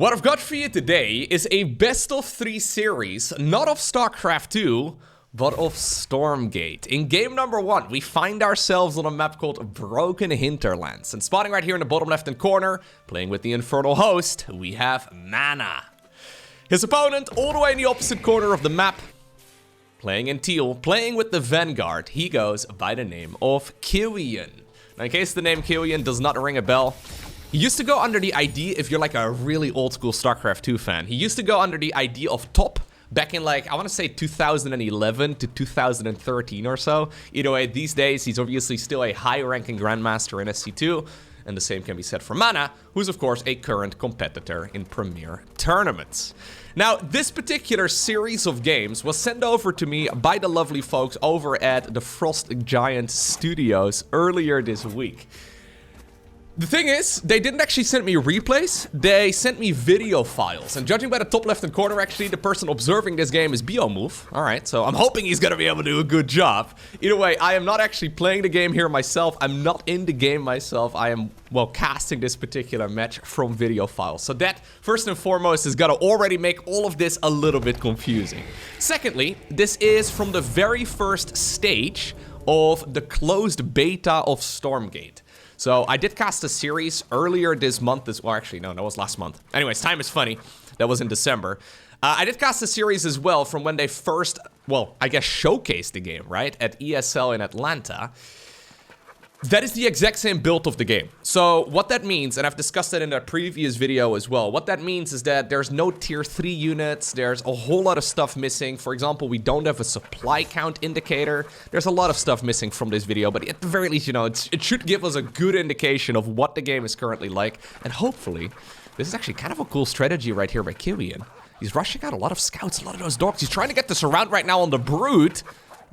What I've got for you today is a best-of-3 series, not of StarCraft 2, but of Stormgate. In game number 1, we find ourselves on a map called Broken Hinterlands. And spotting right here in the bottom left-hand corner, playing with the Infernal host, we have Mana. His opponent, all the way in the opposite corner of the map, playing in teal, playing with the Vanguard, he goes by the name of Kiwian. Now, in case the name Kiwian does not ring a bell, he used to go under the ID, if you're like a really old school StarCraft 2 fan, he used to go under the ID of Top back in like, I want to say 2011 to 2013 or so. Either way, these days, he's obviously still a high-ranking Grandmaster in SC2, and the same can be said for Mana, who's of course a current competitor in Premier tournaments. Now, this particular series of games was sent over to me by the lovely folks over at the Frost Giant Studios earlier this week. The thing is, they didn't actually send me replays, they sent me video files. And judging by the top left-hand corner, actually, the person observing this game is Biomove. Alright, so I'm hoping he's gonna be able to do a good job. Either way, I am not actually playing the game here myself. I'm not in the game myself. I am, well, casting this particular match from video files. So that, first and foremost, is gonna already make all of this a little bit confusing. Secondly, this is from the very first stage of the closed beta of Stormgate. So I did cast a series earlier this month as well. Actually, no, that was last month. Anyways, time is funny. That was in December. I did cast a series as well from when they first, well, I guess showcased the game, right? At ESL in Atlanta. That is the exact same build of the game. So what that means, and I've discussed that in a previous video as well, what that means is that there's no tier 3 units, there's a whole lot of stuff missing. For example, we don't have a supply count indicator. There's a lot of stuff missing from this video, but at the very least, you know, it should give us a good indication of what the game is currently like. And hopefully, this is actually kind of a cool strategy right here by Kiwian. He's rushing out a lot of scouts, a lot of those dogs. He's trying to get the surround right now on the Brute.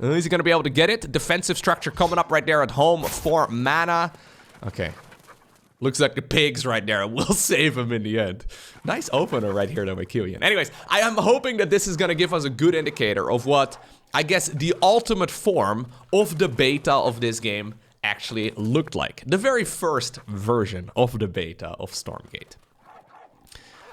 Is he going to be able to get it? Defensive structure coming up right there at home for Mana. Okay. Looks like the pigs right there will save him in the end. Nice opener right here though by Kiwian. Anyways, I am hoping that this is going to give us a good indicator of what, I guess, the ultimate form of the beta of this game actually looked like. The very first version of the beta of Stormgate.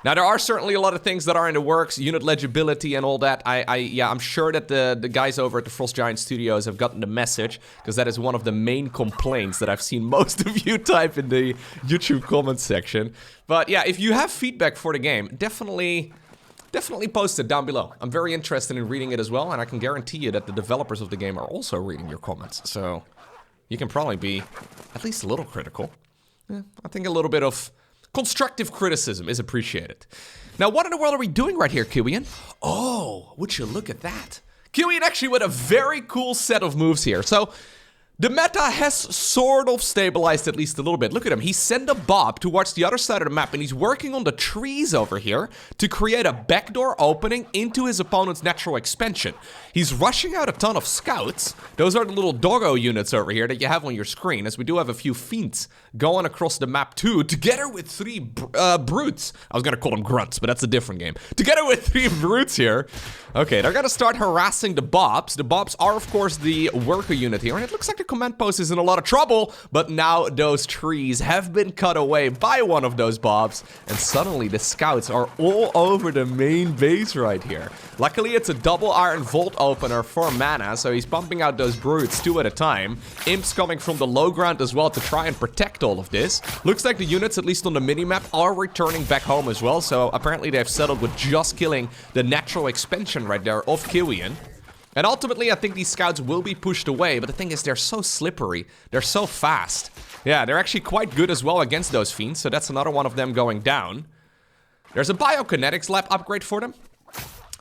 Now, there are certainly a lot of things that are in the works, unit legibility and all that. Yeah, I'm sure that the guys over at the Frost Giant Studios have gotten the message, because that is one of the main complaints that I've seen most of you type in the YouTube comments section. But yeah, if you have feedback for the game, definitely post it down below. I'm very interested in reading it as well, and I can guarantee you that the developers of the game are also reading your comments. So you can probably be at least a little critical. Yeah, I think a little bit of constructive criticism is appreciated. Now, what in the world are we doing right here, Kiwian? Oh, would you look at that? Kiwian actually with a very cool set of moves here. So, the meta has sort of stabilized at least a little bit. Look at him. He sent a Bob towards the other side of the map, and he's working on the trees over here to create a backdoor opening into his opponent's natural expansion. He's rushing out a ton of scouts. Those are the little doggo units over here that you have on your screen, as we do have a few fiends going across the map too, together with 3 brutes. I was gonna call them grunts, but that's a different game. Together with 3 brutes here. Okay, they're gonna start harassing the Bobs. The Bobs are, of course, the worker unit here, and it looks like the command post is in a lot of trouble, but now those trees have been cut away by one of those Bobs, and suddenly the scouts are all over the main base right here. Luckily, it's a double iron vault opener for Mana, so he's pumping out those brutes 2 at a time. Imps coming from the low ground as well to try and protect all of this. Looks like the units, at least on the minimap, are returning back home as well, so apparently they've settled with just killing the natural expansion right there of Kiwian. And ultimately, I think these scouts will be pushed away, but the thing is, they're so slippery. They're so fast. Yeah, they're actually quite good as well against those fiends, so that's another one of them going down. There's a biokinetics lab upgrade for them.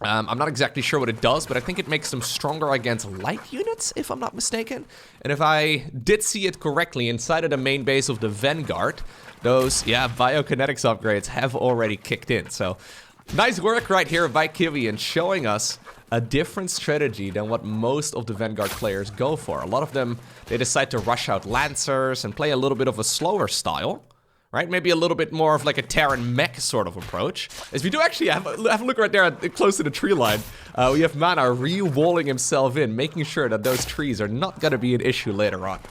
I'm not exactly sure what it does, but I think it makes them stronger against light units, if I'm not mistaken. And if I did see it correctly, inside of the main base of the Vanguard, those, yeah, biokinetics upgrades have already kicked in. So, nice work right here by Kiwian, showing us a different strategy than what most of the Vanguard players go for. A lot of them, they decide to rush out Lancers and play a little bit of a slower style. Right? Maybe a little bit more of like a Terran mech sort of approach. As we do actually have a look right there close to the tree line. We have Mana re-walling himself in, making sure that those trees are not going to be an issue later on.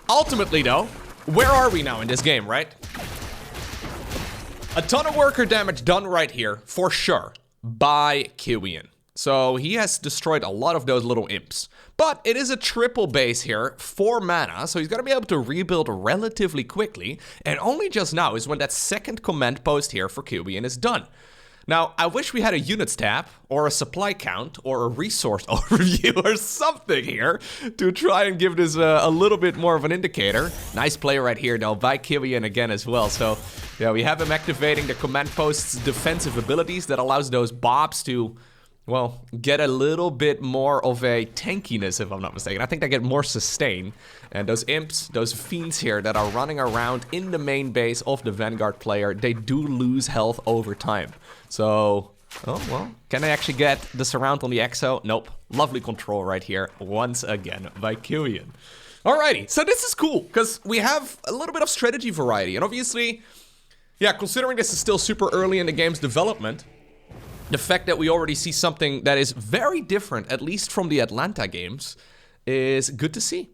Ultimately though, where are we now in this game, right? A ton of worker damage done right here, for sure, by Kiwian. So he has destroyed a lot of those little imps. But it is a triple base here, 4 mana, so he's going to be able to rebuild relatively quickly. And only just now is when that second command post here for Kiwian is done. Now, I wish we had a units tab, or a supply count, or a resource overview, or something here to try and give this a little bit more of an indicator. Nice play right here, though, by Kiwian again as well. So, yeah, we have him activating the command post's defensive abilities that allows those bobs to, well, get a little bit more of a tankiness, if I'm not mistaken. I think they get more sustain. And those imps, those fiends here that are running around in the main base of the Vanguard player, they do lose health over time. So, oh, well, can I actually get the surround on the Exo? Nope. Lovely control right here, once again, by Kiwian. Alrighty, so this is cool, because we have a little bit of strategy variety. And obviously, yeah, considering this is still super early in the game's development, the fact that we already see something that is very different, at least from the Atlanta games, is good to see.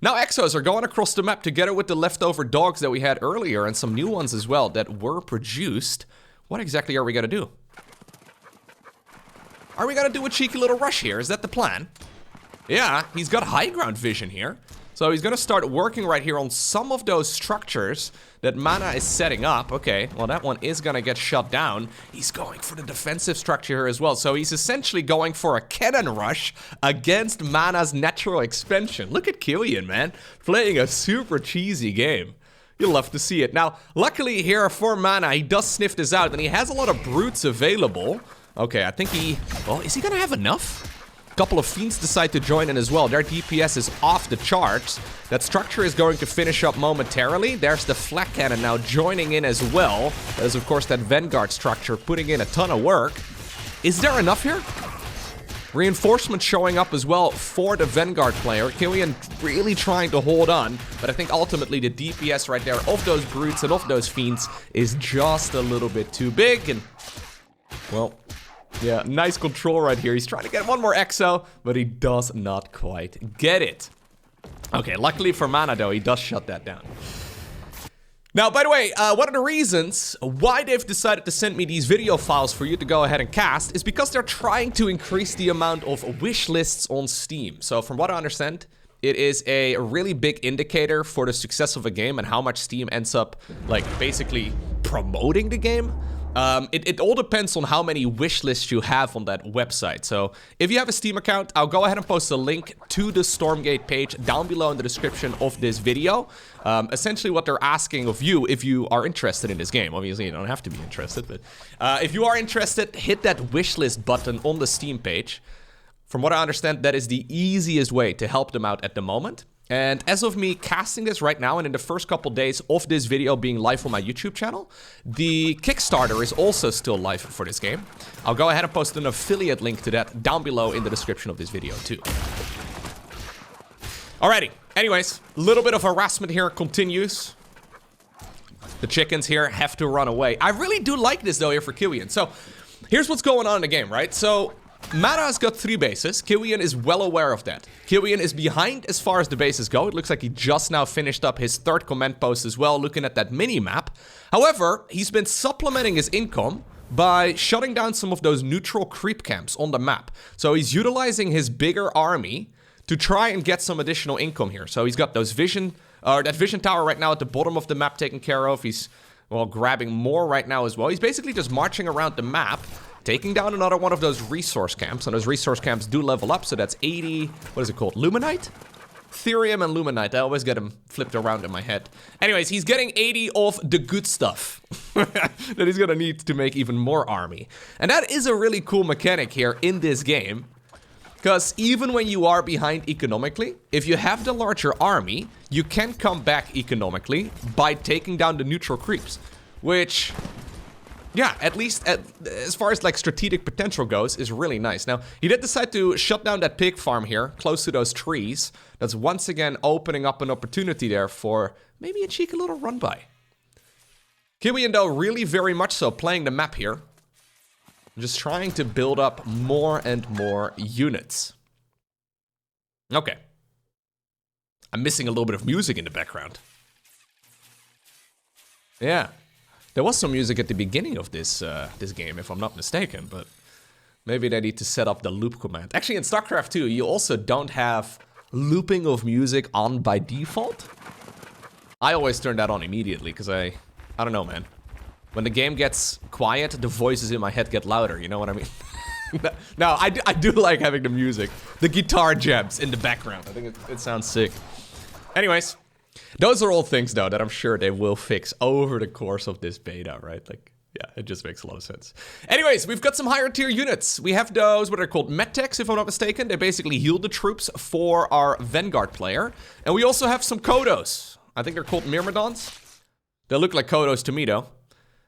Now Exos are going across the map together with the leftover dogs that we had earlier and some new ones as well that were produced. What exactly are we gonna do? Are we gonna do a cheeky little rush here? Is that the plan? Yeah, he's got high ground vision here. So he's gonna start working right here on some of those structures that Mana is setting up. Okay, well that one is gonna get shut down. He's going for the defensive structure here as well. So he's essentially going for a cannon rush against Mana's natural expansion. Look at Kiwian, man. Playing a super cheesy game. You'll love to see it. Now, luckily here for Mana, he does sniff this out and he has a lot of brutes available. Okay, I think he... well, is he gonna have enough? A couple of fiends decide to join in as well. Their DPS is off the charts. That structure is going to finish up momentarily. There's the flak cannon now joining in as well. There's of course that Vanguard structure putting in a ton of work. Is there enough here? Reinforcements showing up as well for the Vanguard player. Kiwian really trying to hold on, but I think ultimately the DPS right there of those brutes and of those fiends is just a little bit too big. And, well, yeah, nice control right here. He's trying to get one more Exo, but he does not quite get it. Okay, luckily for Mana though, he does shut that down. Now, by the way, one of the reasons why they've decided to send me these video files for you to go ahead and cast is because they're trying to increase the amount of wish lists on Steam. So from what I understand, it is a really big indicator for the success of a game and how much Steam ends up, like, basically promoting the game. It all depends on how many wish lists you have on that website. So if you have a Steam account, I'll go ahead and post a link to the Stormgate page down below in the description of this video. Essentially what they're asking of you if you are interested in this game. Obviously you don't have to be interested, but if you are interested, hit that wish list button on the Steam page. From what I understand, that is the easiest way to help them out at the moment. And as of me casting this right now and in the first couple days of this video being live on my YouTube channel, the Kickstarter is also still live for this game. I'll go ahead and post an affiliate link to that down below in the description of this video too. Alrighty, anyways, a little bit of harassment here continues. The chickens here have to run away. I really do like this though here for Kiwian. So here's what's going on in the game, right? So Mana's got 3 bases. Kiwian is well aware of that. Kiwian is behind as far as the bases go. It looks like he just now finished up his 3rd command post as well, looking at that mini-map. However, he's been supplementing his income by shutting down some of those neutral creep camps on the map. So he's utilizing his bigger army to try and get some additional income here. So he's got those that vision tower right now at the bottom of the map taken care of. He's, well, grabbing more right now as well. He's basically just marching around the map, taking down another one of those resource camps, and those resource camps do level up, so that's 80, what is it called, Luminite? Therium and Luminite, I always get them flipped around in my head. Anyways, he's getting 80 of the good stuff that he's gonna need to make even more army. And that is a really cool mechanic here in this game, because even when you are behind economically, if you have the larger army, you can come back economically by taking down the neutral creeps, which... yeah, at least as far as like strategic potential goes, is really nice. Now, he did decide to shut down that pig farm here, close to those trees. That's once again opening up an opportunity there for maybe a cheeky little run by. Kiwian though, really very much so playing the map here. Just trying to build up more and more units. Okay. I'm missing a little bit of music in the background. Yeah. There was some music at the beginning of this this game, if I'm not mistaken, but maybe they need to set up the loop command. Actually, in StarCraft 2, you also don't have looping of music on by default. I always turn that on immediately, because I don't know, man. When the game gets quiet, the voices in my head get louder, you know what I mean? No, I do like having the music. The guitar jams in the background. I think it sounds sick. Anyways, those are all things, though, that I'm sure they will fix over the course of this beta, right? Like, yeah, it just makes a lot of sense. Anyways, we've got some higher tier units. We have those, what are called medtechs, if I'm not mistaken. They basically heal the troops for our Vanguard player. And we also have some Kodos. I think they're called Myrmidons. They look like Kodos to me, though.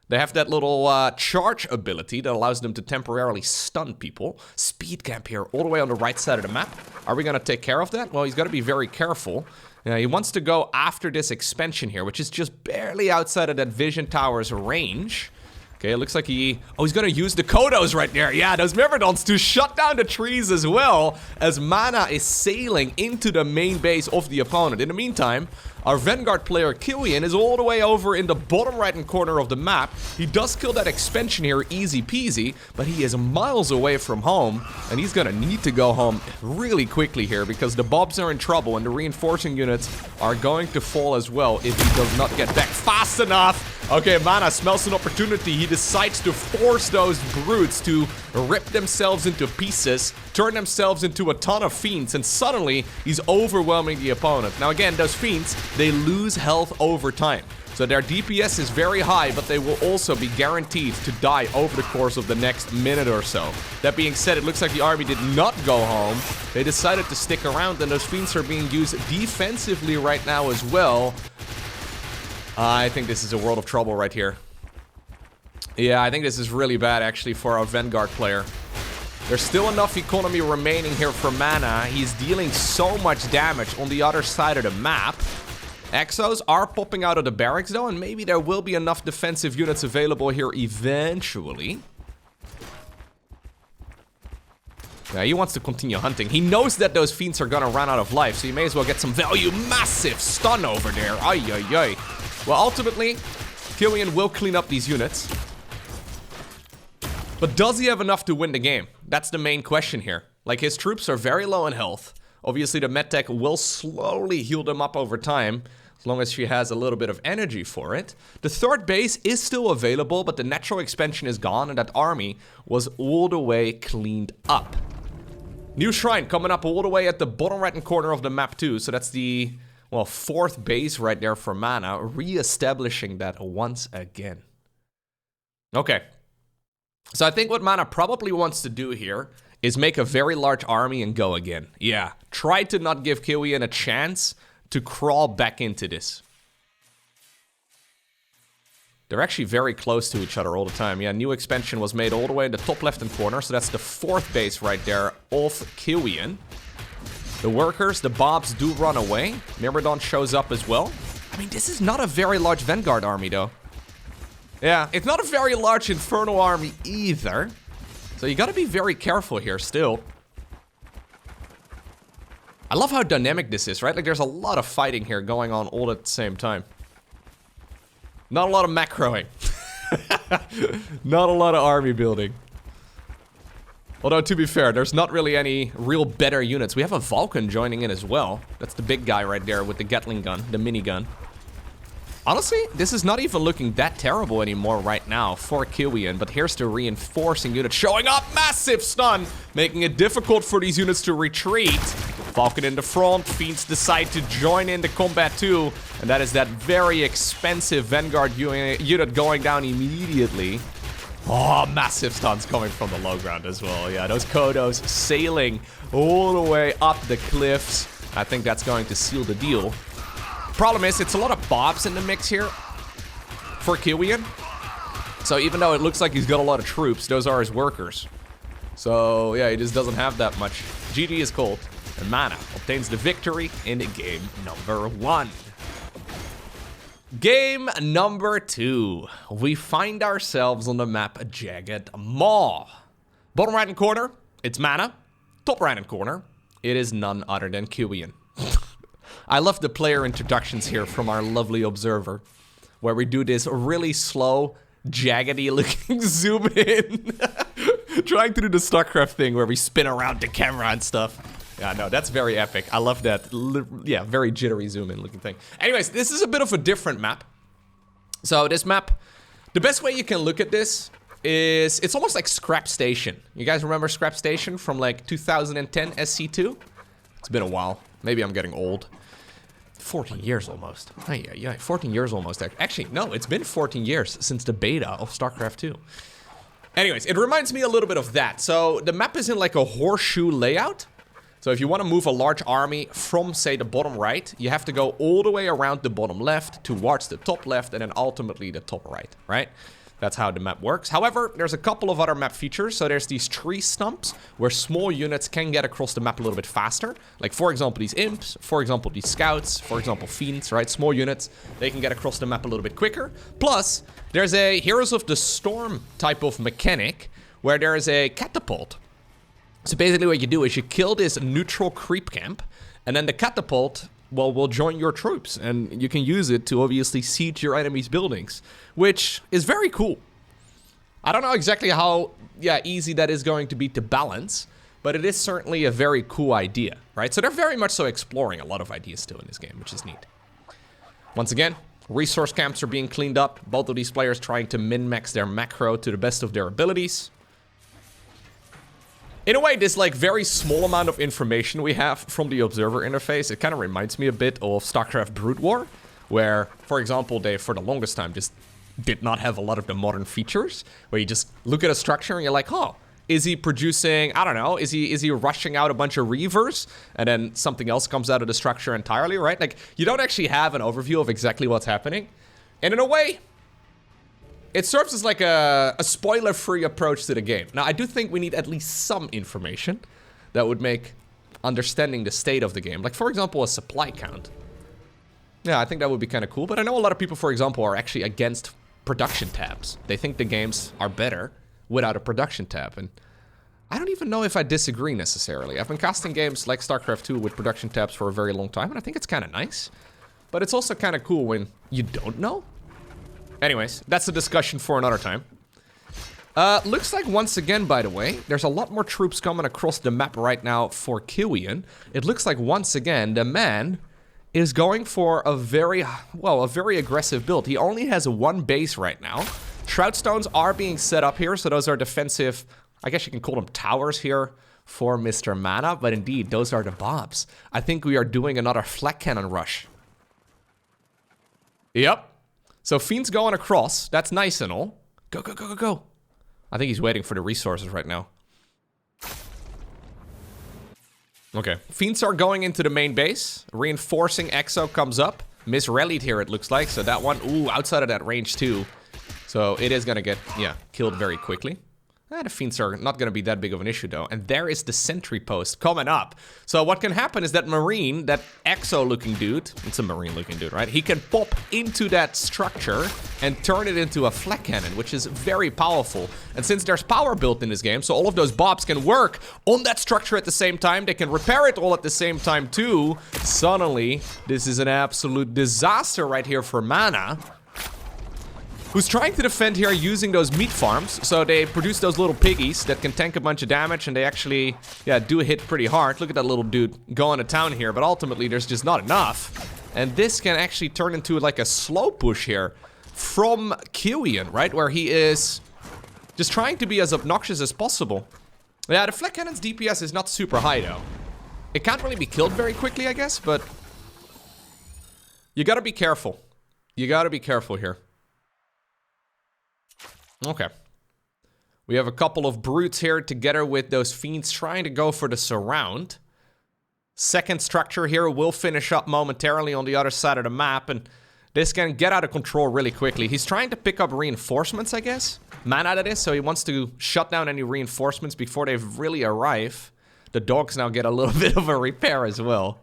They have that little charge ability that allows them to temporarily stun people. Speed camp here, all the way on the right side of the map. Are we gonna take care of that? Well, he's gotta be very careful. He wants to go after this expansion here, which is just barely outside of that vision tower's range. Okay, it looks like he's gonna use the Kodos right there. Yeah, those Myrmidons to shut down the trees as well, as Mana is sailing into the main base of the opponent. In the meantime, our Vanguard player Kiwian is all the way over in the bottom right-hand corner of the map. He does kill that expansion here, easy peasy, but he is miles away from home, and he's gonna need to go home really quickly here, because the Bobs are in trouble, and the reinforcing units are going to fall as well if he does not get back fast enough. Okay, Mana smells an opportunity. He decides to force those brutes to rip themselves into pieces, turn themselves into a ton of fiends, and suddenly he's overwhelming the opponent. Now again, those fiends, they lose health over time. So their DPS is very high, but they will also be guaranteed to die over the course of the next minute or so. That being said, it looks like the army did not go home. They decided to stick around, and those fiends are being used defensively right now as well. I think this is a world of trouble right here. Yeah, I think this is really bad, actually, for our Vanguard player. There's still enough economy remaining here for Mana. He's dealing so much damage on the other side of the map. Exos are popping out of the barracks, though, and maybe there will be enough defensive units available here eventually. Yeah, he wants to continue hunting. He knows that those fiends are gonna run out of life, so he may as well get some value. Massive stun over there. Ay, ay, ay. Well, ultimately, Kiwian will clean up these units. But does he have enough to win the game? That's the main question here. Like, his troops are very low in health. Obviously, the medtech will slowly heal them up over time, as long as she has a little bit of energy for it. The third base is still available, but the natural expansion is gone, and that army was all the way cleaned up. New shrine coming up all the way at the bottom right-hand corner of the map too, so that's the, well, fourth base right there for Mana, re-establishing that once again. Okay. So I think what Mana probably wants to do here is make a very large army and go again. Yeah, try to not give Kiwian a chance to crawl back into this. They're actually very close to each other all the time. Yeah, new expansion was made all the way in the top left-hand corner, so that's the fourth base right there of Kiwian. The workers, the Bobs do run away. Myrmidon shows up as well. I mean, this is not a very large Vanguard army, though. Yeah, it's not a very large Infernal army either. So you gotta be very careful here still. I love how dynamic this is, right? Like, there's a lot of fighting here going on all at the same time. Not a lot of macroing. Not a lot of army building. Although, to be fair, there's not really any real better units. We have a Vulcan joining in as well. That's the big guy right there with the Gatling gun, the minigun. Honestly, this is not even looking that terrible anymore right now for Kiwian, but here's the reinforcing unit showing up. Massive stun, making it difficult for these units to retreat. Vulcan in the front, Fiends decide to join in the combat too, and that is that very expensive Vanguard unit going down immediately. Oh, massive stuns coming from the low ground as well. Yeah, those Kodos sailing all the way up the cliffs. I think that's going to seal the deal. Problem is, it's a lot of Bobs in the mix here for Kiwian. So even though it looks like he's got a lot of troops, those are his workers. So yeah, he just doesn't have that much. GG is cold, and Mana obtains the victory in game number 1. Game number 2. We find ourselves on the map Jagged Maw. Bottom right-hand corner, it's Mana. Top right-hand corner, it is none other than Kiwian. I love the player introductions here from our lovely observer. where we do this really slow, jaggedy looking zoom in. Trying to do the StarCraft thing where we spin around the camera and stuff. Yeah, no, that's very epic. I love that. Yeah, very jittery zoom in looking thing. Anyways, this is a bit of a different map. So this map, the best way you can look at this is it's almost like Scrap Station. You guys remember Scrap Station from like 2010 SC2? It's been a while. Maybe I'm getting old. 14 years almost. Oh, yeah, 14 years almost. Actually, no, it's been 14 years since the beta of StarCraft 2. Anyways, it reminds me a little bit of that. So the map is in like a horseshoe layout. So if you want to move a large army from, say, the bottom right, you have to go all the way around the bottom left towards the top left and then ultimately the top right, right? That's how the map works. However, there's a couple of other map features. So there's these tree stumps where small units can get across the map a little bit faster. Like, for example, these imps, for example, these scouts, for example, fiends, right? Small units, they can get across the map a little bit quicker. Plus, there's a Heroes of the Storm type of mechanic where there is a catapult. So basically what you do is you kill this neutral creep camp and then the catapult, well, will join your troops, and you can use it to obviously siege your enemy's buildings, which is very cool. I don't know exactly how, easy that is going to be to balance, but it is certainly a very cool idea, right? So they're very much so exploring a lot of ideas still in this game, which is neat. Once again, resource camps are being cleaned up. Both of these players trying to min-max their macro to the best of their abilities. In a way, this like very small amount of information we have from the observer interface, it kind of reminds me a bit of StarCraft Brood War, where, for example, they for the longest time just did not have a lot of the modern features, where you just look at a structure and you're like, oh, is he producing, I don't know, is he rushing out a bunch of reavers, and then something else comes out of the structure entirely, right? Like, you don't actually have an overview of exactly what's happening. And in a way, it serves as like a spoiler-free approach to the game. Now, I do think we need at least some information that would make understanding the state of the game. Like, for example, a supply count. Yeah, I think that would be kind of cool. But I know a lot of people, for example, are actually against production tabs. They think the games are better without a production tab. And I don't even know if I disagree necessarily. I've been casting games like StarCraft 2 with production tabs for a very long time, and I think it's kind of nice. But it's also kind of cool when you don't know. Anyways, that's a discussion for another time. Looks like once again, by the way, there's a lot more troops coming across the map right now for Kiwian. It looks like once again, the man is going for a very aggressive build. He only has one base right now. Shroud Stones are being set up here, so those are defensive, I guess you can call them towers here for Mr. Mana, but indeed, those are the bobs. I think we are doing another flak cannon rush. Yep. So Fiend's going across. That's nice and all. Go, go, go, go, go. I think he's waiting for the resources right now. Okay. Fiends are going into the main base. Reinforcing Exo comes up. Misrallied here, it looks like. So that one, ooh, outside of that range too. So it is going to get, killed very quickly. The Fiends are not going to be that big of an issue, though. And there is the sentry post coming up. So what can happen is that Marine, that Exo-looking dude, it's a Marine-looking dude, right? He can pop into that structure and turn it into a flak cannon, which is very powerful. And since there's power built in this game, so all of those bobs can work on that structure at the same time. They can repair it all at the same time, too. Suddenly, this is an absolute disaster right here for Mana, who's trying to defend here using those meat farms. So they produce those little piggies that can tank a bunch of damage, and they actually, do hit pretty hard. Look at that little dude going to town here, but ultimately there's just not enough. And this can actually turn into like a slow push here from Kiwian, right? Where he is just trying to be as obnoxious as possible. Yeah, the flak cannon's DPS is not super high though. It can't really be killed very quickly, I guess, but you gotta be careful. You gotta be careful here. Okay. We have a couple of brutes here together with those fiends trying to go for the surround. Second structure here will finish up momentarily on the other side of the map, and this can get out of control really quickly. He's trying to pick up reinforcements, I guess. Mana that is, so he wants to shut down any reinforcements before they really arrive. The dogs now get a little bit of a repair as well.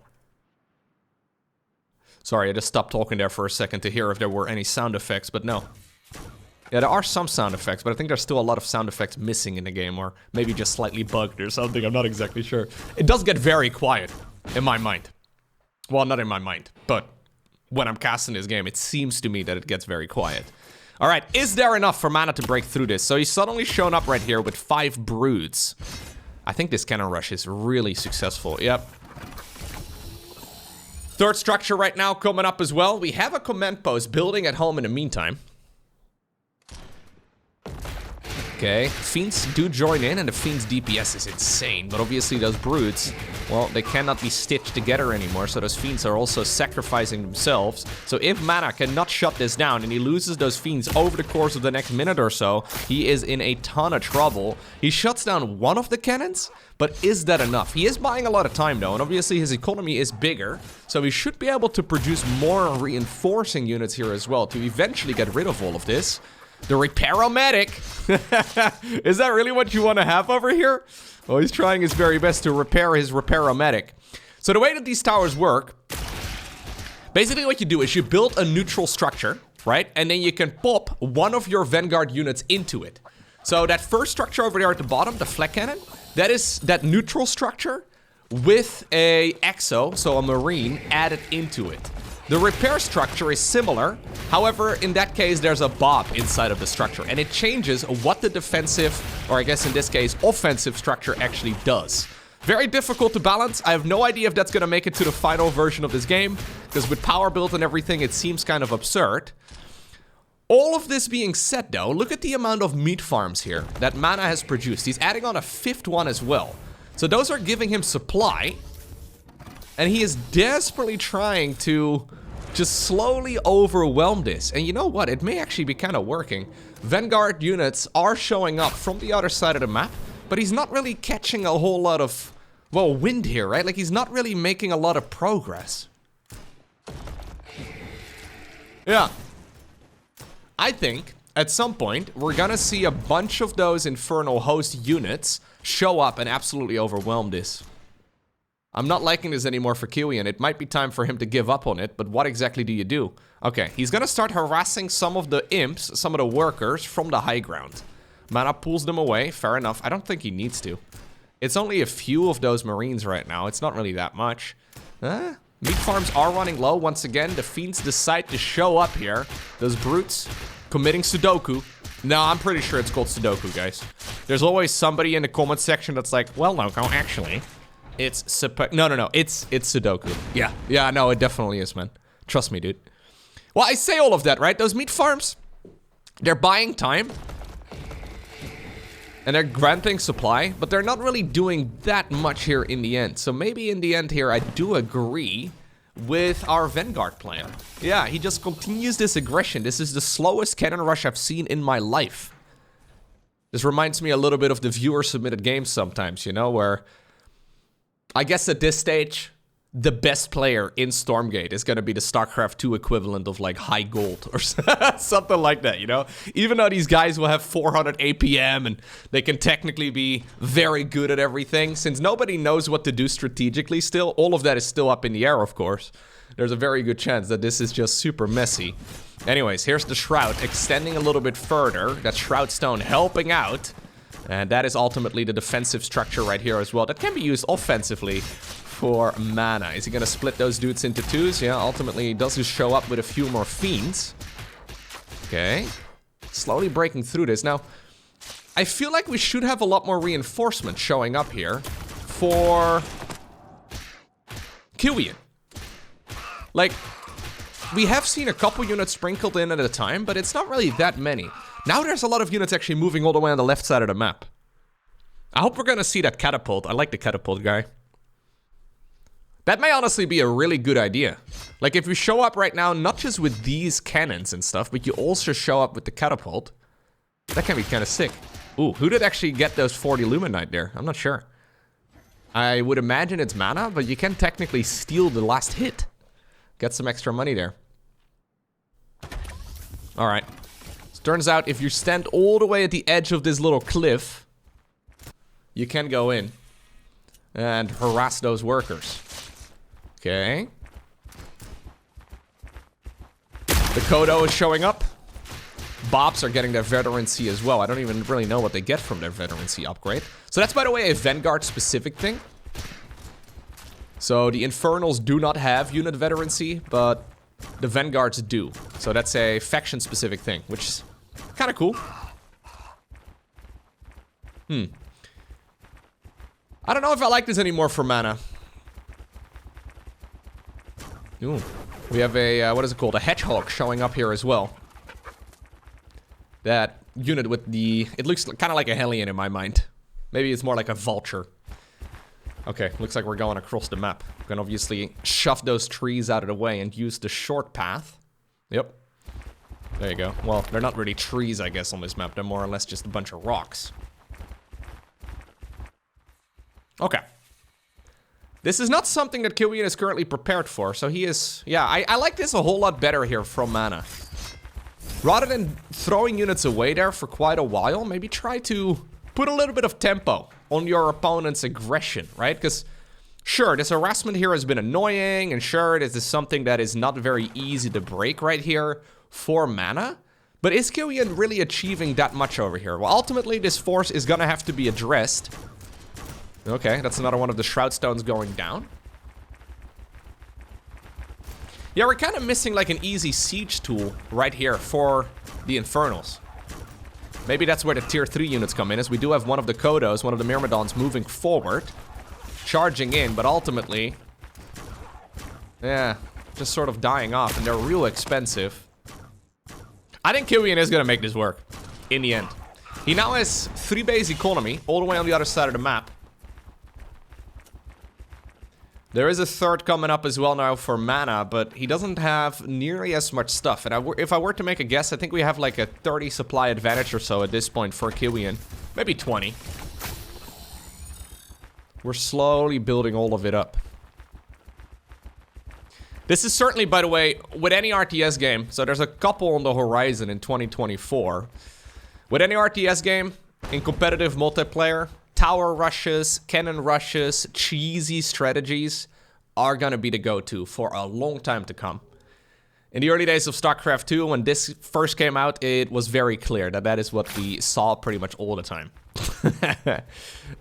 Sorry, I just stopped talking there for a second to hear if there were any sound effects, but no. Yeah, there are some sound effects, but I think there's still a lot of sound effects missing in the game, or maybe just slightly bugged or something. I'm not exactly sure. It does get very quiet, in my mind. Well, not in my mind, but when I'm casting this game. It seems to me that it gets very quiet. All right, is there enough for mana to break through this? So he's suddenly shown up right here with 5 broods. I think this cannon rush is really successful. Yep. Third structure right now coming up as well. We have a command post building at home in the meantime. Okay, Fiends do join in, and the Fiends' DPS is insane. But obviously those broods, well, they cannot be stitched together anymore. So those Fiends are also sacrificing themselves. So if Mana cannot shut this down, and he loses those Fiends over the course of the next minute or so, he is in a ton of trouble. He shuts down one of the cannons, but is that enough? He is buying a lot of time though, and obviously his economy is bigger. So he should be able to produce more reinforcing units here as well to eventually get rid of all of this. The Repair-O-Medic. Is that really what you want to have over here? Well, he's trying his very best to repair his Repair-O-Medic. So the way that these towers work, basically what you do is you build a neutral structure, right? And then you can pop one of your Vanguard units into it. So that first structure over there at the bottom, the flak cannon, that is that neutral structure with a exo, so a marine, added into it. The repair structure is similar, however, in that case, there's a bob inside of the structure, and it changes what the defensive, or I guess in this case, offensive structure actually does. Very difficult to balance. I have no idea if that's going to make it to the final version of this game, because with power build and everything, it seems kind of absurd. All of this being said, though, look at the amount of meat farms here that Mana has produced. He's adding on a 5th one as well. So those are giving him supply. And he is desperately trying to just slowly overwhelm this. And you know what? It may actually be kind of working. Vanguard units are showing up from the other side of the map, but he's not really catching a whole lot of, well, wind here, right? Like, he's not really making a lot of progress. Yeah. I think at some point we're gonna see a bunch of those Infernal host units show up and absolutely overwhelm this. I'm not liking this anymore for Kiwian. It might be time for him to give up on it, but what exactly do you do? Okay, he's gonna start harassing some of the imps, some of the workers from the high ground. Mana pulls them away, fair enough. I don't think he needs to. It's only a few of those marines right now. It's not really that much. Meat farms are running low once again. The Fiends decide to show up here. Those brutes committing Sudoku. No, I'm pretty sure it's called Sudoku, guys. There's always somebody in the comment section that's like, well, no, actually... It's no, it's Sudoku. Yeah, no, it definitely is, man. Trust me, dude. Well, I say all of that, right? Those meat farms, they're buying time. And they're granting supply, but they're not really doing that much here in the end. So maybe in the end here, I do agree with our Vanguard plan. Yeah, he just continues this aggression. This is the slowest cannon rush I've seen in my life. This reminds me a little bit of the viewer-submitted games sometimes, you know, where... I guess at this stage, the best player in Stormgate is going to be the StarCraft 2 equivalent of like high gold or something like that, you know? Even though these guys will have 400 APM and they can technically be very good at everything, since nobody knows what to do strategically still, all of that is still up in the air, of course. There's a very good chance that this is just super messy. Anyways, here's the Shroud extending a little bit further. That Shroud Stone helping out. And that is ultimately the defensive structure right here as well. That can be used offensively for mana. Is he going to split those dudes into twos? Yeah, ultimately he does just show up with a few more Fiends. Okay. Slowly breaking through this. Now, I feel like we should have a lot more reinforcement showing up here for Kiwian. Like, we have seen a couple units sprinkled in at a time, but it's not really that many. Now there's a lot of units actually moving all the way on the left side of the map. I hope we're gonna see that catapult. I like the catapult guy. That may honestly be a really good idea. Like, if we show up right now, not just with these cannons and stuff, but you also show up with the catapult, that can be kind of sick. Ooh, who did actually get those 40 Luminite there? I'm not sure. I would imagine it's Mana, but you can technically steal the last hit. Get some extra money there. Alright. Turns out if you stand all the way at the edge of this little cliff, you can go in and harass those workers. Okay. The Kodo is showing up. Bobs are getting their veterancy as well. I don't even really know what they get from their veterancy upgrade. So that's, by the way, a Vanguard specific thing. So the Infernals do not have unit veterancy, but the Vanguards do. So that's a faction-specific thing, which is kind of cool. I don't know if I like this anymore for mana. Ooh. We have a, what is it called? A hedgehog showing up here as well. That unit with the... It looks kind of like a Hellion in my mind. Maybe it's more like a vulture. Okay, looks like we're going across the map. We're gonna obviously shove those trees out of the way and use the short path. Yep. There you go. Well, they're not really trees, I guess, on this map. They're more or less just a bunch of rocks. Okay. This is not something that Kiwian is currently prepared for, so he is... Yeah, I like this a whole lot better here from mana. Rather than throwing units away there for quite a while, maybe try to put a little bit of tempo on your opponent's aggression, right? Because, sure, this harassment here has been annoying, and sure, this is something that is not very easy to break right here for mana. But is Kiwian really achieving that much over here? Well, ultimately, this force is gonna have to be addressed. Okay, that's another one of the Shroud Stones going down. Yeah, we're kind of missing like an easy siege tool right here for the Infernals. Maybe that's where the tier 3 units come in, as we do have one of the Kodos, one of the Myrmidons moving forward. Charging in, but ultimately... Yeah, just sort of dying off, and they're real expensive. I think Kiwian is gonna make this work, in the end. He now has 3 base economy, all the way on the other side of the map. There is a third coming up as well now for mana, but he doesn't have nearly as much stuff. And if I were to make a guess, I think we have like a 30 supply advantage or so at this point for Kiwian. Maybe 20. We're slowly building all of it up. This is certainly, by the way, with any RTS game, so there's a couple on the horizon in 2024. With any RTS game, in competitive multiplayer, tower rushes, cannon rushes, cheesy strategies are gonna be the go-to for a long time to come. In the early days of StarCraft 2, when this first came out, it was very clear that that is what we saw pretty much all the time.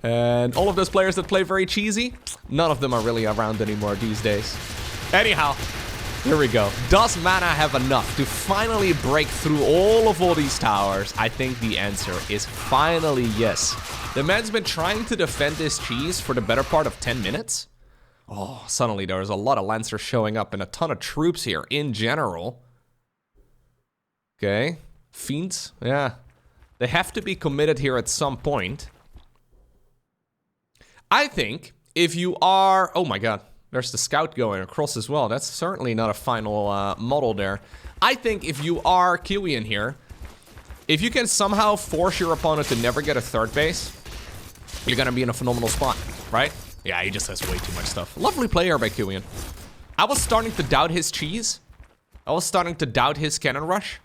And all of those players that play very cheesy, none of them are really around anymore these days. Anyhow, here we go. Does mana have enough to finally break through all these towers? I think the answer is finally yes. The man's been trying to defend this cheese for the better part of 10 minutes. Oh, suddenly there's a lot of Lancers showing up and a ton of troops here in general. Okay. Fiends, yeah. They have to be committed here at some point. I think if you are... Oh my god. There's the scout going across as well. That's certainly not a final model there. I think if you are Kiwian here, if you can somehow force your opponent to never get a third base, you're gonna be in a phenomenal spot, right? Yeah, he just has way too much stuff. Lovely player by Kiwian. I was starting to doubt his cheese. I was starting to doubt his cannon rush.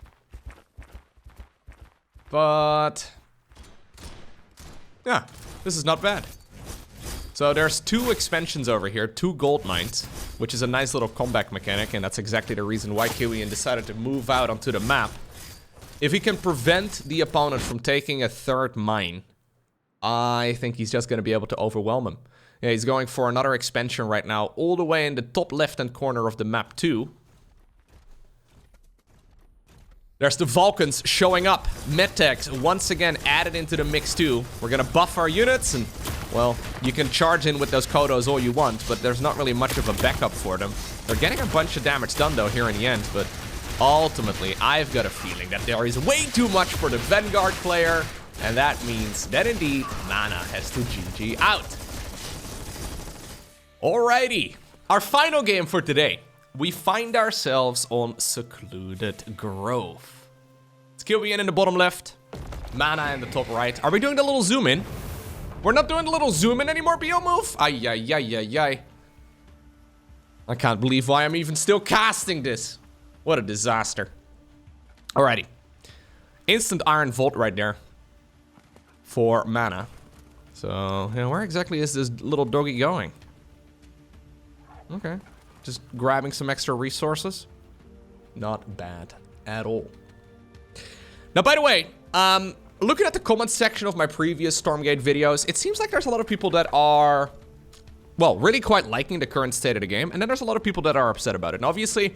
But... yeah, this is not bad. So there's 2 expansions over here, 2 gold mines, which is a nice little comeback mechanic, and that's exactly the reason why Kiwian decided to move out onto the map. If he can prevent the opponent from taking a 3rd mine, I think he's just going to be able to overwhelm him. Yeah, he's going for another expansion right now, all the way in the top left-hand corner of the map too. There's the Vulcans showing up. Medtechs once again added into the mix too. We're gonna buff our units and, well, you can charge in with those Kodos all you want, but there's not really much of a backup for them. They're getting a bunch of damage done though here in the end, but ultimately I've got a feeling that there is way too much for the Vanguard player, and that means that indeed mana has to GG out. Alrighty, our final game for today. We find ourselves on Secluded Grove. It's Kiwian in the bottom left, mana in the top right. Are we doing the little zoom in? We're not doing the little zoom in anymore, BO move? Ay, ay, ay, ay, ay. I can't believe why I'm even still casting this. What a disaster. Alrighty. Instant Iron Vault right there for mana. So, yeah, where exactly is this little doggy going? Okay. Just grabbing some extra resources. Not bad at all. Now, by the way, looking at the comment section of my previous Stormgate videos, it seems like there's a lot of people that are, well, really quite liking the current state of the game, and then there's a lot of people that are upset about it. And obviously,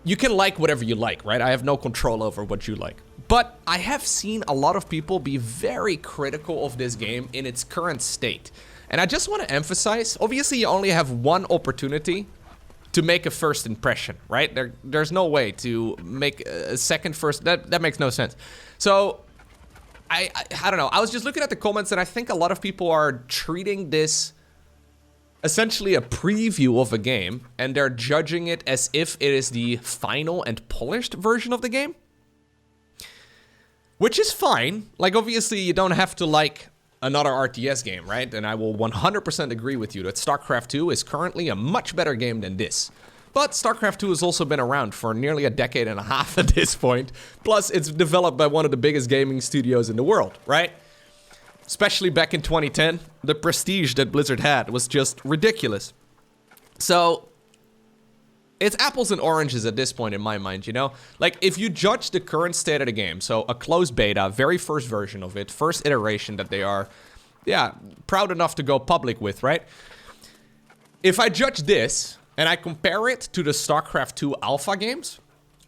you can like whatever you like, right? I have no control over what you like. But I have seen a lot of people be very critical of this game in its current state. And I just want to emphasize, obviously you only have one opportunity to make a first impression, right? There's no way to make a second first, that makes no sense. So, I don't know, I was just looking at the comments and I think a lot of people are treating this essentially a preview of a game, and they're judging it as if it is the final and polished version of the game. Which is fine. Like, obviously, you don't have to like another RTS game, right? And I will 100% agree with you that StarCraft 2 is currently a much better game than this. But StarCraft 2 has also been around for nearly a decade and a half at this point. Plus, it's developed by one of the biggest gaming studios in the world, right? Especially back in 2010, the prestige that Blizzard had was just ridiculous. So, it's apples and oranges at this point in my mind, you know? Like, if you judge the current state of the game, so a closed beta, very first version of it, first iteration that they are, yeah, proud enough to go public with, right? If I judge this, and I compare it to the StarCraft 2 alpha games,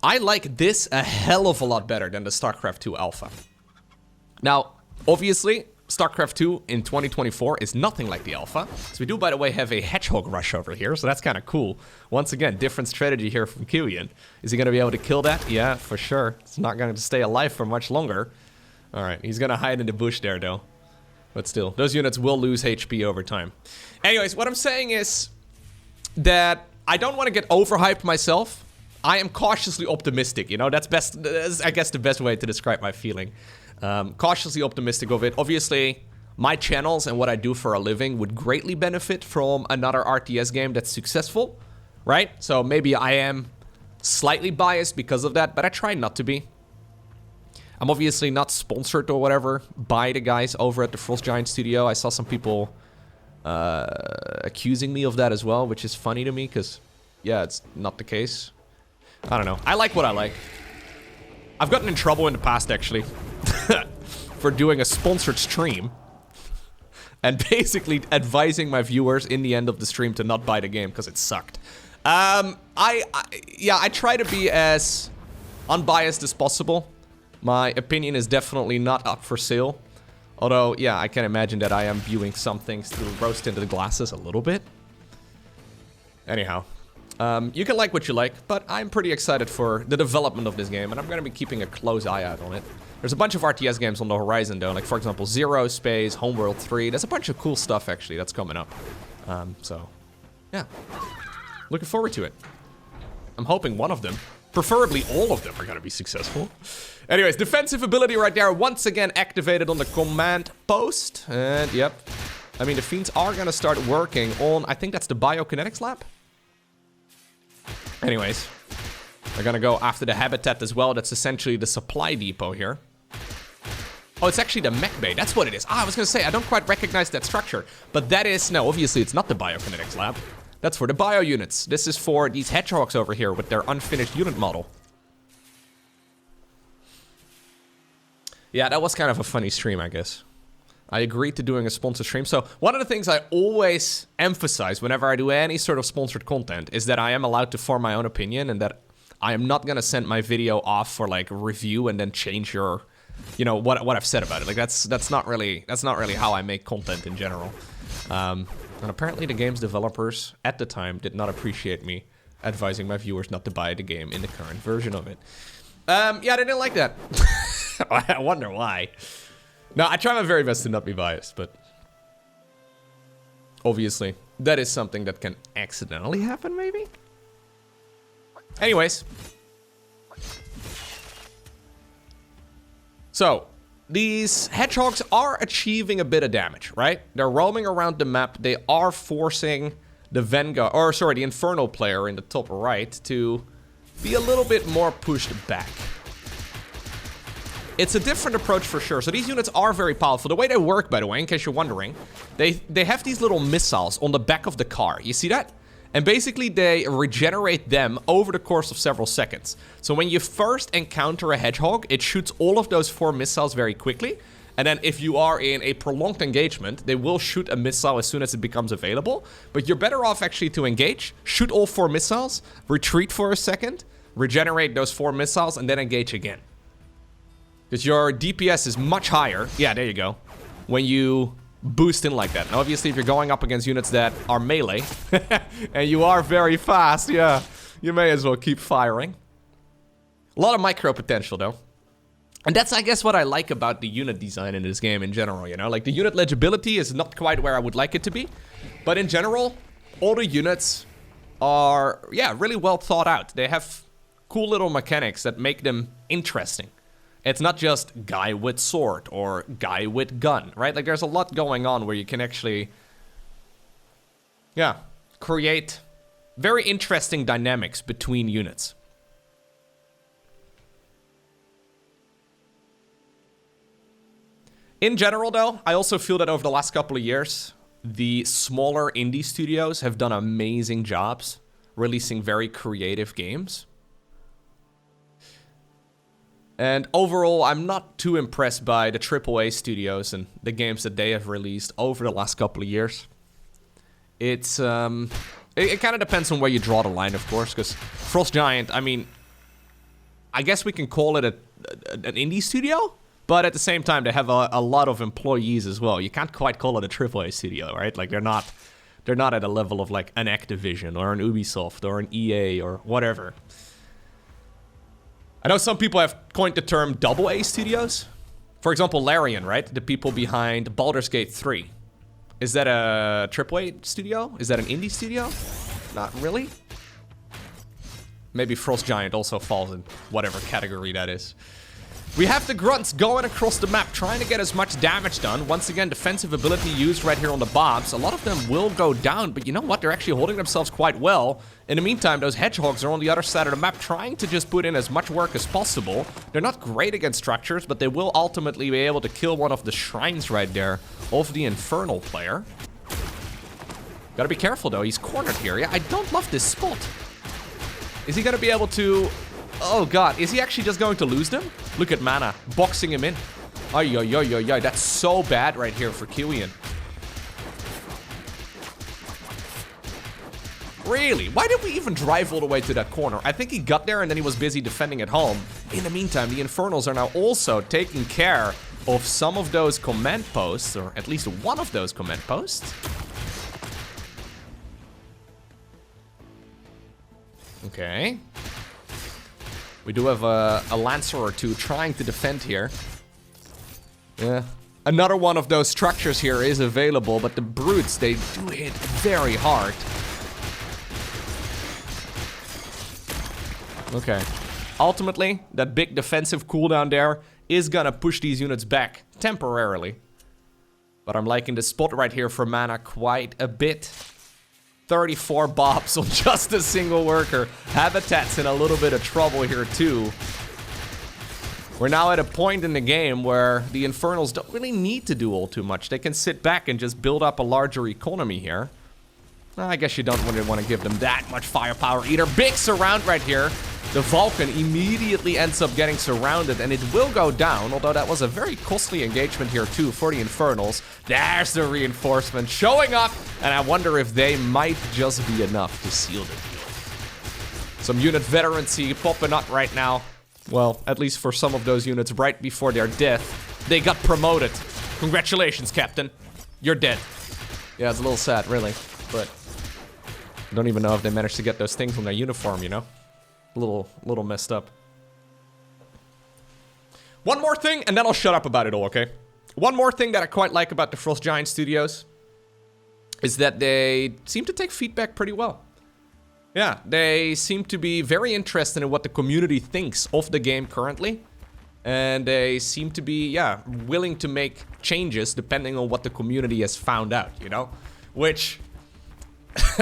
I like this a hell of a lot better than the StarCraft 2 alpha. Now, obviously, StarCraft 2 in 2024 is nothing like the alpha. So we do, by the way, have a hedgehog rush over here, so that's kind of cool. Once again, different strategy here from Kiwian. Is he going to be able to kill that? Yeah, for sure. It's not going to stay alive for much longer. All right, he's going to hide in the bush there, though. But still, those units will lose HP over time. Anyways, what I'm saying is that I don't want to get overhyped myself. I am cautiously optimistic, you know? That's I guess, the best way to describe my feeling. Cautiously optimistic of it. Obviously, my channels and what I do for a living would greatly benefit from another RTS game that's successful, right? So maybe I am slightly biased because of that, but I try not to be. I'm obviously not sponsored or whatever by the guys over at the Frost Giant Studio. I saw some people accusing me of that as well, which is funny to me because, yeah, it's not the case. I don't know. I like what I like. I've gotten in trouble in the past, actually, for doing a sponsored stream and basically advising my viewers in the end of the stream to not buy the game because it sucked. Yeah, I try to be as unbiased as possible. My opinion is definitely not up for sale. Although, yeah, I can imagine that I am viewing some things through rose-tinted glasses a little bit. Anyhow. You can like what you like, but I'm pretty excited for the development of this game, and I'm going to be keeping a close eye out on it. There's a bunch of RTS games on the horizon, though, like, for example, Zero Space, Homeworld 3. There's a bunch of cool stuff, actually, that's coming up. So, yeah. Looking forward to it. I'm hoping one of them, preferably all of them, are going to be successful. Anyways, defensive ability right there, once again activated on the command post. And, yep. I mean, the Fiends are going to start working on, I think that's the Biokinetics lab? Anyways, they're gonna go after the habitat as well. That's essentially the supply depot here. Oh, it's actually the mech bay. That's what it is. Ah, I was gonna say, I don't quite recognize that structure. But that is, no, obviously it's not the Biokinetics lab. That's for the bio units. This is for these hedgehogs over here with their unfinished unit model. Yeah, that was kind of a funny stream, I guess. I agreed to doing a sponsored stream. So one of the things I always emphasize whenever I do any sort of sponsored content is that I am allowed to form my own opinion and that I am not going to send my video off for like review and then change your, you know, what I've said about it. Like that's not really how I make content in general. And apparently the game's developers at the time did not appreciate me advising my viewers not to buy the game in the current version of it. Yeah, they didn't like that. I wonder why. Now, I try my very best to not be biased, but obviously, that is something that can accidentally happen, maybe? Anyways. So, these hedgehogs are achieving a bit of damage, right? They're roaming around the map. They are forcing the Vanguard, or sorry, the Infernal player in the top right to be a little bit more pushed back. It's a different approach for sure. So these units are very powerful. The way they work, by the way, in case you're wondering, they have these little missiles on the back of the car. You see that? And basically they regenerate them over the course of several seconds. So when you first encounter a hedgehog, it shoots all of those 4 missiles very quickly. And then if you are in a prolonged engagement, they will shoot a missile as soon as it becomes available. But you're better off actually to engage, shoot all 4 missiles, retreat for a second, regenerate those 4 missiles, and then engage again. Because your DPS is much higher. Yeah, there you go. When you boost in like that. Now, obviously, if you're going up against units that are melee, and you are very fast, yeah, you may as well keep firing. A lot of micro potential, though. And that's, I guess, what I like about the unit design in this game in general, you know? Like, the unit legibility is not quite where I would like it to be. But in general, all the units are, yeah, really well thought out. They have cool little mechanics that make them interesting. It's not just guy with sword or guy with gun, right? Like, there's a lot going on where you can actually, yeah, create very interesting dynamics between units. In general, though, I also feel that over the last couple of years, the smaller indie studios have done amazing jobs releasing very creative games. And overall, I'm not too impressed by the AAA studios and the games that they have released over the last couple of years. It's, it kind of depends on where you draw the line, of course, because Frost Giant, I mean, I guess we can call it an indie studio? But at the same time, they have a lot of employees as well. You can't quite call it a AAA studio, right? Like, they're not at a level of, like, an Activision or an Ubisoft or an EA or whatever. I know some people have coined the term AA studios. For example, Larian, right? The people behind Baldur's Gate 3. Is that a AAA studio? Is that an indie studio? Not really. Maybe Frost Giant also falls in whatever category that is. We have the grunts going across the map, trying to get as much damage done. Once again, defensive ability used right here on the bobs. A lot of them will go down, but you know what? They're actually holding themselves quite well. In the meantime, those hedgehogs are on the other side of the map, trying to just put in as much work as possible. They're not great against structures, but they will ultimately be able to kill one of the shrines right there of the Infernal player. Gotta be careful, though. He's cornered here. Yeah, I don't love this spot. Is he gonna be able to... Oh god, is he actually just going to lose them? Look at Mana, boxing him in. Ay, ay, ay, ay, ay. That's so bad right here for Kiwian. Really? Why did we even drive all the way to that corner? I think he got there and then he was busy defending at home. In the meantime, the Infernals are now also taking care of some of those command posts, or at least one of those command posts. Okay. We do have a Lancer or two trying to defend here. Yeah. Another one of those structures here is available, but the Brutes, they do hit very hard. Okay. Ultimately, that big defensive cooldown there is gonna push these units back temporarily. But I'm liking the spot right here for Mana quite a bit. 34 bobs on just a single worker. Habitat's in a little bit of trouble here too. We're now at a point in the game where the Infernals don't really need to do all too much. They can sit back and just build up a larger economy here. Well, I guess you don't really want to give them that much firepower either. Big surround right here. The Vulcan immediately ends up getting surrounded, and it will go down, although that was a very costly engagement here too for the Infernals. There's the reinforcement showing up, and I wonder if they might just be enough to seal the deal. Some unit veterancy popping up right now. Well, at least for some of those units right before their death. They got promoted. Congratulations, Captain. You're dead. Yeah, it's a little sad, really, but I don't even know if they managed to get those things on their uniform, you know? A little messed up. One more thing, and then I'll shut up about it all, okay? One more thing that I quite like about the Frost Giant Studios is that they seem to take feedback pretty well. Yeah, they seem to be very interested in what the community thinks of the game currently. And they seem to be, yeah, willing to make changes depending on what the community has found out, you know? Which,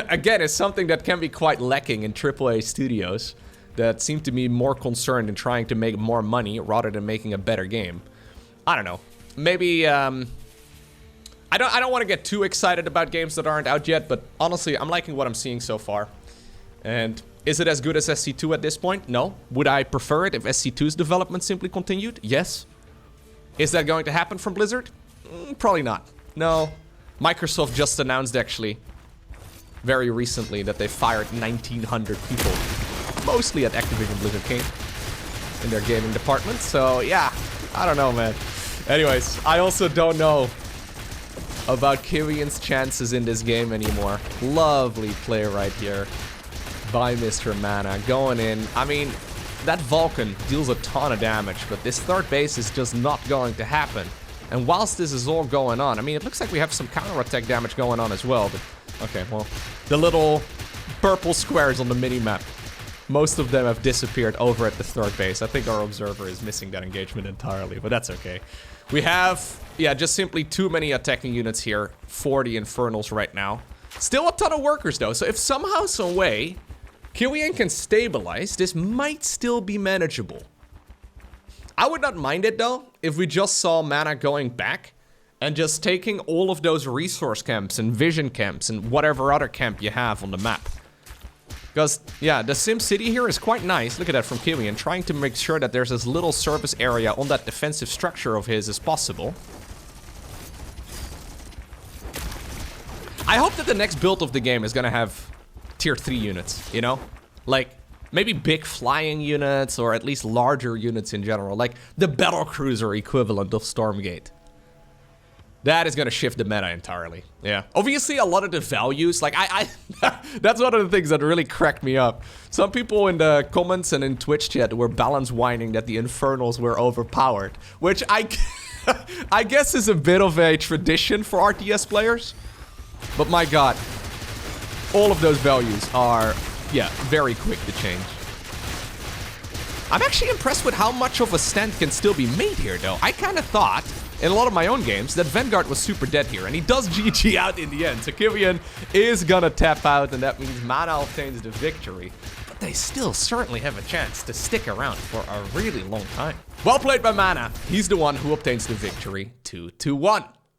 again, is something that can be quite lacking in AAA studios that seem to be more concerned in trying to make more money rather than making a better game. I don't know. Maybe, I don't want to get too excited about games that aren't out yet, but honestly, I'm liking what I'm seeing so far. And is it as good as SC2 at this point? No. Would I prefer it if SC2's development simply continued? Yes. Is that going to happen from Blizzard? Probably not. No. Microsoft just announced, actually, very recently that they fired 1,900 people. mostly at Activision Blizzard King in their gaming department. So yeah, I don't know, man. Anyways, I also don't know about Kiwian's chances in this game anymore. Lovely play right here by Mr. Mana. Going in. I mean, that Vulcan deals a ton of damage, but this third base is just not going to happen. And whilst this is all going on, I mean, it looks like we have some counterattack damage going on as well. But okay, well, the little purple squares on the mini-map, most of them have disappeared over at the third base. I think our observer is missing that engagement entirely, but that's okay. We have, yeah, just simply too many attacking units here for the Infernals right now. Still a ton of workers, though, so if somehow, some way, Kiwian can stabilize, this might still be manageable. I would not mind it, though, if we just saw Mana going back and just taking all of those resource camps and vision camps and whatever other camp you have on the map. Because, yeah, the Sim City here is quite nice. Look at that from Kiwian, trying to make sure that there's as little service area on that defensive structure of his as possible. I hope that the next build of the game is gonna have tier 3 units, you know? Like, maybe big flying units, or at least larger units in general. Like, the battlecruiser equivalent of Stormgate. That is gonna shift the meta entirely. Yeah. Obviously, a lot of the values, like, that's one of the things that really cracked me up. Some people in the comments and in Twitch chat were balance whining that the Infernals were overpowered. Which I guess is a bit of a tradition for RTS players. But my god, all of those values are, yeah, very quick to change. I'm actually impressed with how much of a stand can still be made here, though. I kind of thought, in a lot of my own games, that Vanguard was super dead here, and he does GG out in the end. So Kiwian is gonna tap out, and that means Mana obtains the victory. But they still certainly have a chance to stick around for a really long time. Well played by Mana. He's the one who obtains the victory 2-1.